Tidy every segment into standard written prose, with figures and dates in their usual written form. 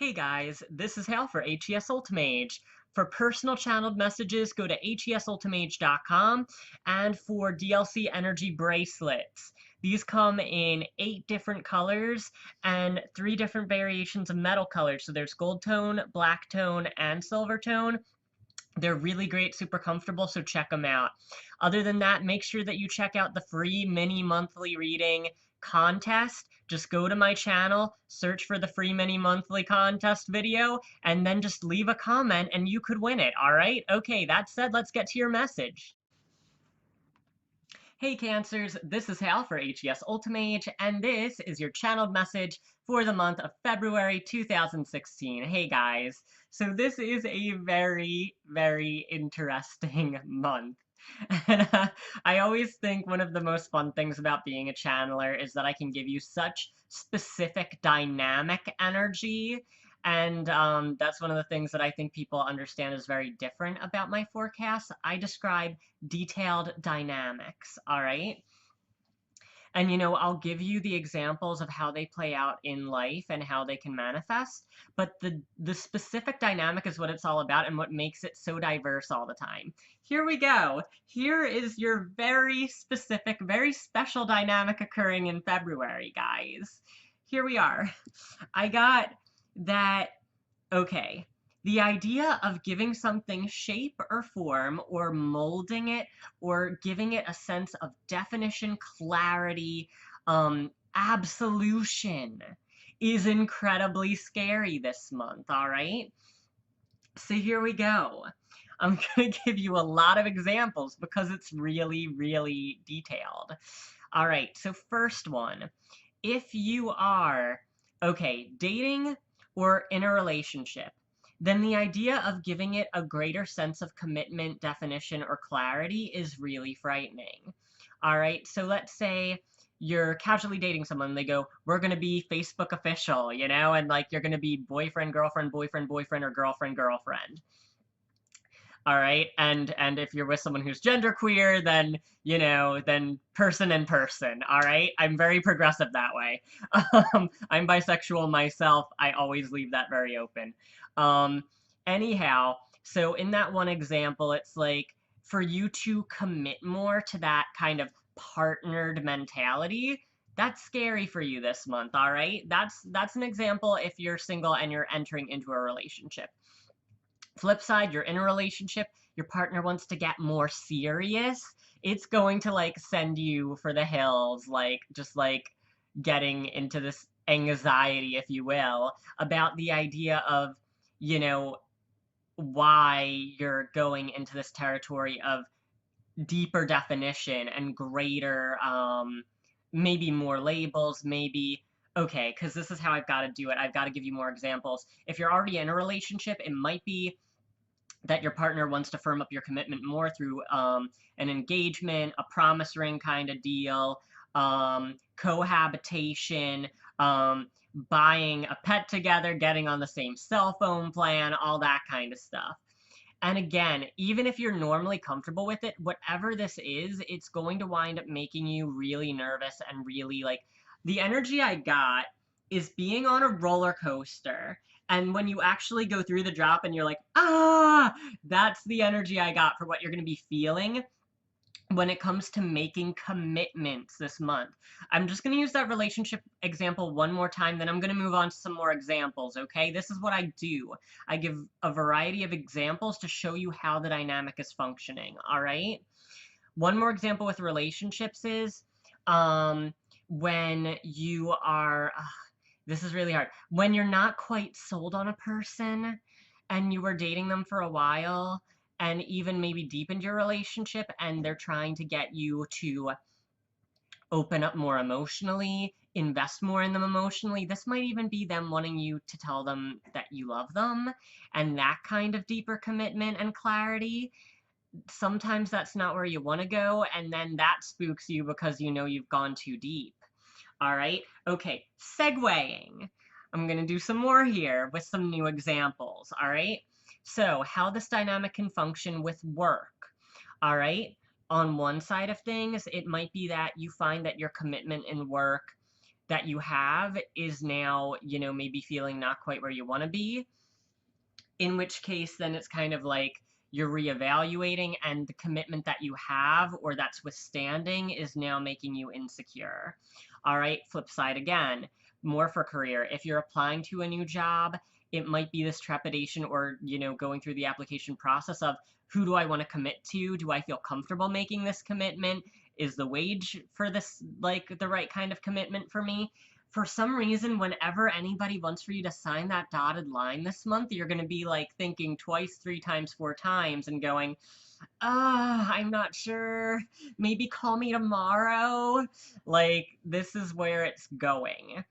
Hey guys, this is Hal for HES Ultimage. For personal channeled messages, go to hesultimage.com, and for DLC energy bracelets. These come in 8 different colors and 3 different variations of metal colors. So there's gold tone, black tone, and silver tone. They're really great, super comfortable, so check them out. Other than that, make sure that you check out the free mini monthly reading contest. Just go to my channel, search for the free mini monthly contest video, and then just leave a comment and you could win it, alright? Okay, that said, let's get to your message. Hey Cancers, this is Hal for HES Ultimage, and this is your channeled message for the month of February 2016. Hey guys, so this is a very, very interesting month. And I always think one of the most fun things about being a channeler is that I can give you such specific dynamic energy, and that's one of the things that I think people understand is very different about my forecast. I describe detailed dynamics, all right? And I'll give you the examples of how they play out in life and how they can manifest, but the specific dynamic is what it's all about and what makes it so diverse all the time. Here we go. Here is your very specific, very special dynamic occurring in February, guys. Here we are. I got that. Okay. The idea of giving something shape or form, or molding it, or giving it a sense of definition, clarity, absolution is incredibly scary this month, all right? So here we go. I'm going to give you a lot of examples because it's really, really detailed. All right, so first one. If you are, okay, dating or in a relationship, then the idea of giving it a greater sense of commitment, definition, or clarity is really frightening. All right, so let's say you're casually dating someone, they go, we're gonna be Facebook official, and like you're gonna be boyfriend, girlfriend, boyfriend, boyfriend, or girlfriend, girlfriend. All right, and if you're with someone who's genderqueer, then then person and person. All right, I'm very progressive that way. I'm bisexual myself. I always leave that very open. Um, anyhow, so in that one example, it's like for you to commit more to that kind of partnered mentality. That's scary for you this month. All right, that's an example if you're single and you're entering into a relationship. Flip side, you're in a relationship, your partner wants to get more serious, it's going to like send you for the hills, like just like getting into this anxiety, if you will, about the idea of, you know, why you're going into this territory of deeper definition and greater, maybe more labels, maybe, okay, because this is how I've got to do it. I've got to give you more examples. If you're already in a relationship, it might be that your partner wants to firm up your commitment more through an engagement, a promise ring kind of deal, cohabitation, buying a pet together, getting on the same cell phone plan, all that kind of stuff. And again, even if you're normally comfortable with it, whatever this is, it's going to wind up making you really nervous and really like the energy I got is being on a roller coaster. And when you actually go through the drop and you're like, ah, that's the energy I got for what you're going to be feeling when it comes to making commitments this month. I'm just going to use that relationship example one more time, then I'm going to move on to some more examples, okay? This is what I do. I give a variety of examples to show you how the dynamic is functioning, all right? One more example with relationships is when you are, this is really hard, when you're not quite sold on a person and you were dating them for a while and even maybe deepened your relationship and they're trying to get you to open up more emotionally, invest more in them emotionally. This might even be them wanting you to tell them that you love them and that kind of deeper commitment and clarity. Sometimes that's not where you want to go, and then that spooks you because you know you've gone too deep. All right? Okay, segueing. I'm going to do some more here with some new examples, all right? So, how this dynamic can function with work, all right? On one side of things, it might be that you find that your commitment in work that you have is now, maybe feeling not quite where you want to be, in which case then it's kind of like you're reevaluating, and the commitment that you have or that's withstanding is now making you insecure. All right, flip side again, more for career. If you're applying to a new job, it might be this trepidation or, going through the application process of, who do I want to commit to? Do I feel comfortable making this commitment? Is the wage for this like the right kind of commitment for me? For some reason, whenever anybody wants for you to sign that dotted line this month, you're going to be like thinking twice, three times, four times and going, I'm not sure. Maybe call me tomorrow. Like, this is where it's going.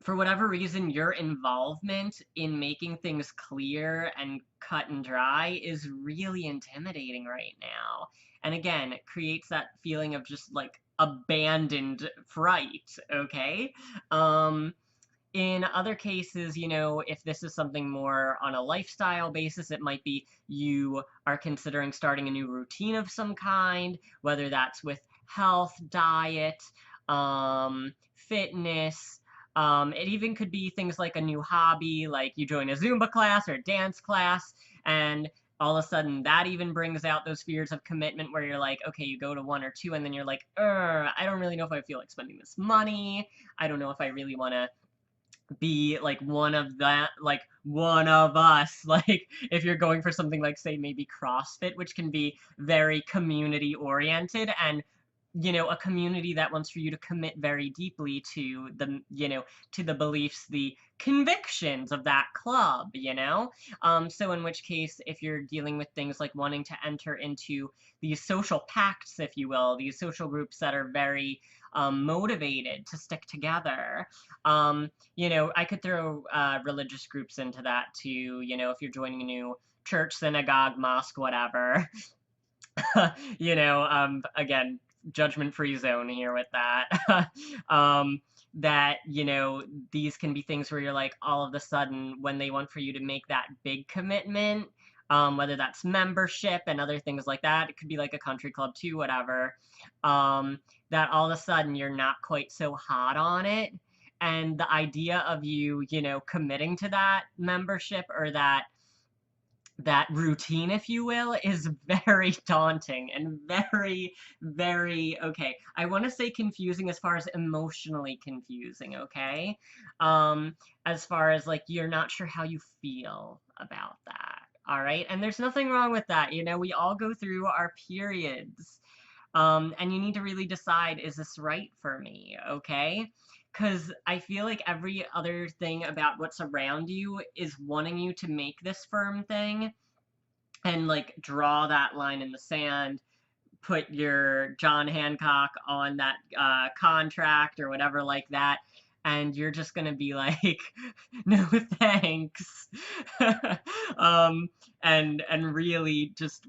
For whatever reason, your involvement in making things clear and cut and dry is really intimidating right now. And again, it creates that feeling of just like abandoned fright, okay? In other cases, if this is something more on a lifestyle basis, it might be you are considering starting a new routine of some kind, whether that's with health, diet, fitness. It even could be things like a new hobby, like you join a Zumba class or a dance class, and all of a sudden that even brings out those fears of commitment where you're like, okay, you go to one or two, and then you're like, I don't really know if I feel like spending this money. I don't know if I really want to be like one of us. Like, if you're going for something like, say, maybe CrossFit, which can be very community oriented, and a community that wants for you to commit very deeply to the beliefs, the convictions of that club. So in which case, if you're dealing with things like wanting to enter into these social pacts, if you will, these social groups that are very motivated to stick together, I could throw religious groups into that too. If you're joining a new church, synagogue, mosque, whatever. Again, judgment-free zone here with that. That, these can be things where you're like, all of a sudden, when they want for you to make that big commitment, whether that's membership and other things like that, it could be like a country club too, whatever, that all of a sudden you're not quite so hot on it. And the idea of you, committing to that membership or that routine, if you will, is very daunting and very, very, okay, I want to say confusing as far as emotionally confusing, okay? As far as like, you're not sure how you feel about that, all right? And there's nothing wrong with that. We all go through our periods. And you need to really decide, is this right for me, okay? Because I feel like every other thing about what's around you is wanting you to make this firm thing and like draw that line in the sand, put your John Hancock on that contract or whatever like that, and you're just gonna be like, no thanks, and really just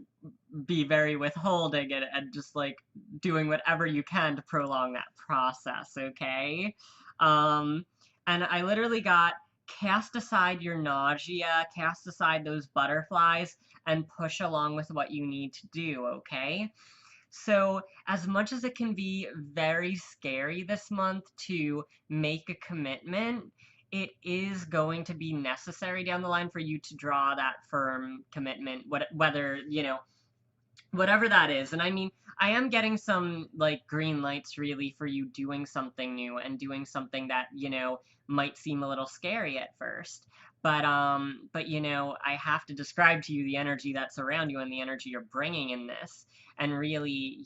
be very withholding and just like doing whatever you can to prolong that process, okay? Um, and I literally got, cast aside your nausea, cast aside those butterflies, and push along with what you need to do, okay? So, as much as it can be very scary this month to make a commitment, it is going to be necessary down the line for you to draw that firm commitment, whether, whatever that is. And I mean, I am getting some like green lights really for you doing something new and doing something that, might seem a little scary at first. But I have to describe to you the energy that's around you and the energy you're bringing in this. And really,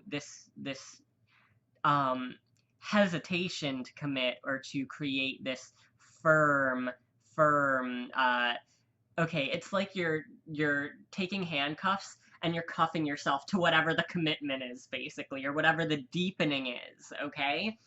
this um hesitation to commit or to create this firm firm okay, it's like you're taking handcuffs and you're cuffing yourself to whatever the commitment is, basically, or whatever the deepening is, okay?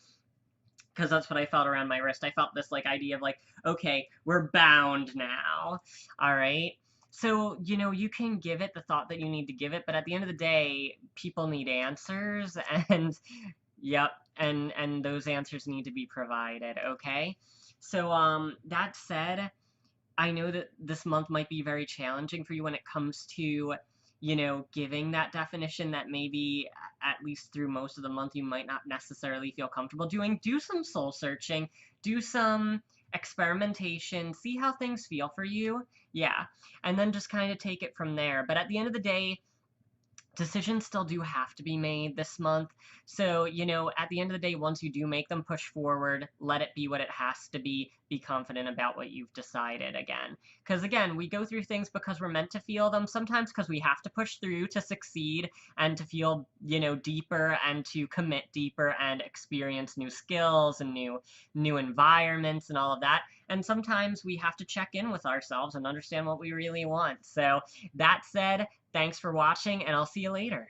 Because that's what I felt around my wrist. I felt this like idea of like, okay, we're bound now, all right? So, you can give it the thought that you need to give it, but at the end of the day, people need answers, and yep, and those answers need to be provided, okay? So, that said, I know that this month might be very challenging for you when it comes to giving that definition that maybe at least through most of the month you might not necessarily feel comfortable doing. Do some soul searching, do some experimentation, see how things feel for you. Yeah. And then just kind of take it from there. But at the end of the day, decisions still do have to be made this month. So, at the end of the day, once you do make them, push forward, let it be what it has to be confident about what you've decided again. Because again, we go through things because we're meant to feel them, sometimes because we have to push through to succeed and to feel, deeper and to commit deeper and experience new skills and new environments and all of that. And sometimes we have to check in with ourselves and understand what we really want. So that said, thanks for watching, and I'll see you later.